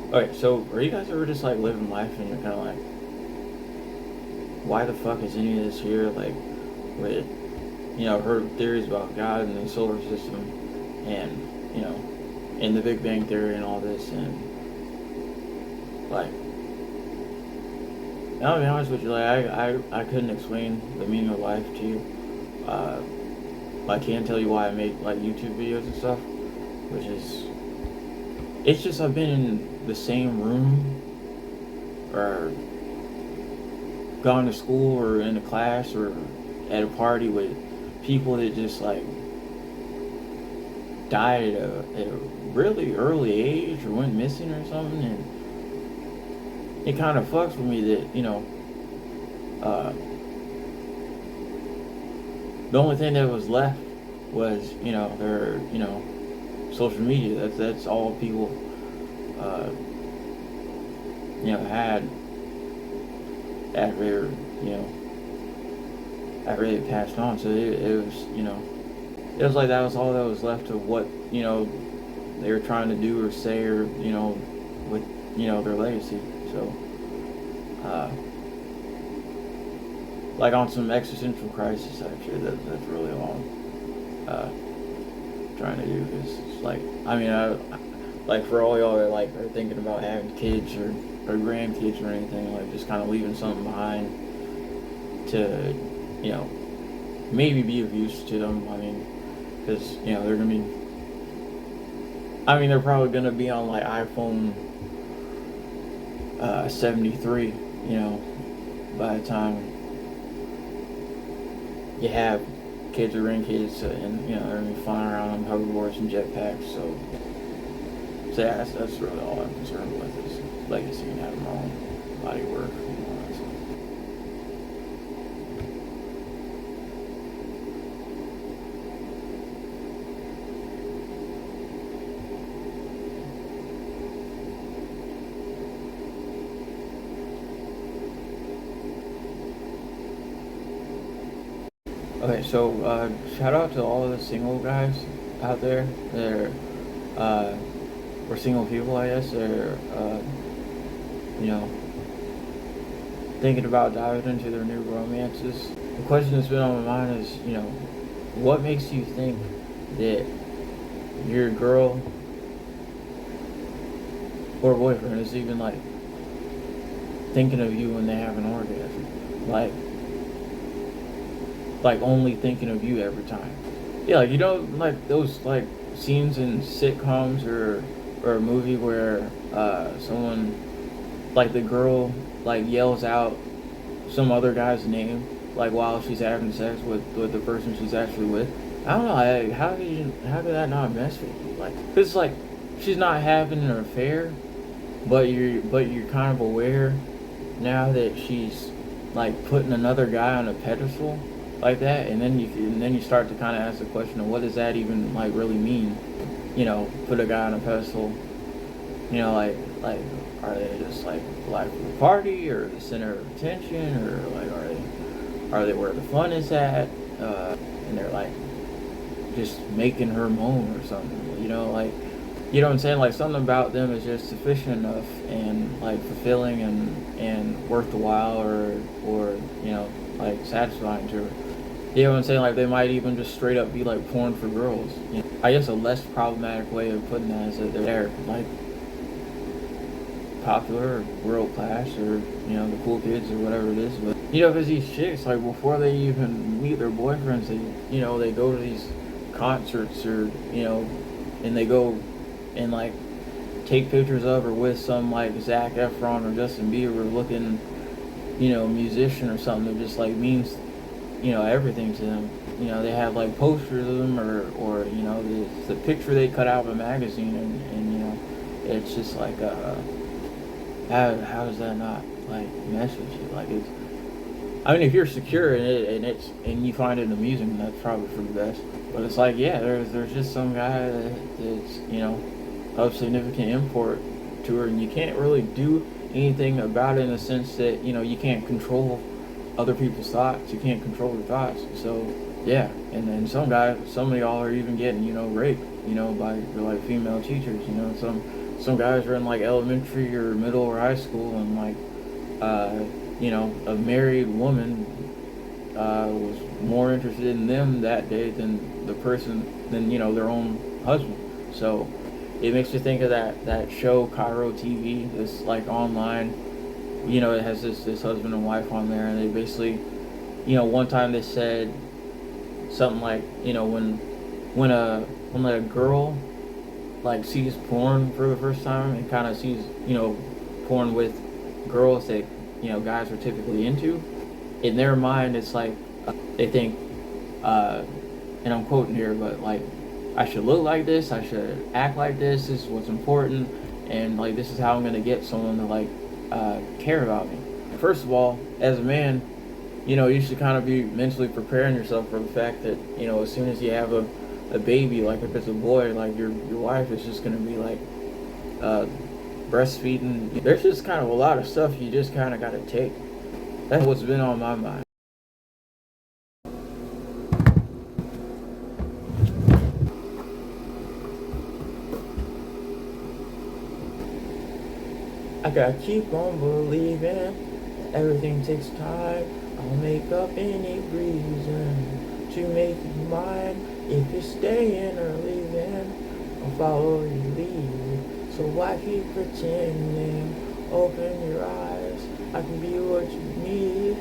Okay, so are you guys ever just like living life and you're kind of like, why the fuck is any of this here? Like, with, heard theories about God and the solar system and, and the Big Bang Theory and all this. And, like, I'll be honest with you, like, I couldn't explain the meaning of life to you. Uh, I can't tell you why I make, like, YouTube videos and stuff, which is, it's just I've been in the same room or gone to school or in a class or at a party with people that just like died at a really early age or went missing or something, and it kind of fucks with me that uh, the only thing that was left was their social media. That's all people uh, had after after they passed on. So it was it was like that was all that was left of what they were trying to do or say or with their legacy. So like on some existential crisis, actually, that's really all I'm trying to do. Is it's like, I mean, like for all y'all that like are thinking about having kids or grandkids or anything, like just kind of leaving something behind to maybe be of use to them. I mean, because they're gonna be, I mean, they're probably gonna be on like iPhone 73, by the time you have kids or grandkids, and they're gonna be flying around on hoverboards and jetpacks. So yeah, that's really all I'm concerned with is legacy and having my own body work and all that stuff. Okay, so shout out to all of the single guys out there. They're or single people, I guess. They're you know thinking about diving into their new romances. The question that's been on my mind is, what makes you think that your girl or boyfriend is even like thinking of you when they have an orgasm? Like only thinking of you every time. Yeah, like like those like scenes in sitcoms or a movie where someone, like the girl, like yells out some other guy's name like while she's having sex with the person she's actually with. I don't know. How did that not mess with you? Like, cause like she's not having an affair, but you're kind of aware now that she's like putting another guy on a pedestal like that, and then you start to kind of ask the question of what does that even like really mean? Put a guy on a pedestal. Like are they just like the life of the party or the center of attention, or like are they where the fun is at? And they're like just making her moan or something. Like what I'm saying? Like something about them is just sufficient enough and like fulfilling and worth the while, or like satisfying to her. You know what I'm saying? Like they might even just straight up be like porn for girls. I guess a less problematic way of putting that is that they're like popular or world class or the cool kids or whatever it is. But because these chicks, like before they even meet their boyfriends, they go to these concerts or and they go and like take pictures of or with some like Zac Efron or Justin Bieber looking musician or something that just like means everything to them. They have like posters of them or the picture they cut out of a magazine, and it's just like how does that not like mess with you? Like it's, I mean, if you're secure in it and you find it amusing, that's probably for the best. But it's like, yeah, there's just some guy that's of significant import to her, and you can't really do anything about it in the sense that you can't control other people's thoughts. You can't control their thoughts. So yeah, and then some of y'all are even getting raped by like female teachers. Some guys are in like elementary or middle or high school, and like a married woman was more interested in them that day than their own husband. So it makes me think of that show Cairo TV, this like online. It has this husband and wife on there, and they basically, one time they said something like, when a girl like sees porn for the first time and kind of sees porn with girls that guys are typically into, in their mind it's like they think, and I'm quoting here, but like, I should look like this, I should act like this is what's important, and like this is how I'm gonna get someone to like care about me. First of all, as a man, you should kind of be mentally preparing yourself for the fact that as soon as you have a baby, like if it's a boy, like your wife is just gonna be like breastfeeding. There's just kind of a lot of stuff you just kind of gotta take. That's what's been on my mind. I gotta keep on believing. Everything takes time. I'll make up any reason to make you mine. If you're staying or leaving, I'll follow your lead. So why keep pretending? Open your eyes. I can be what you need.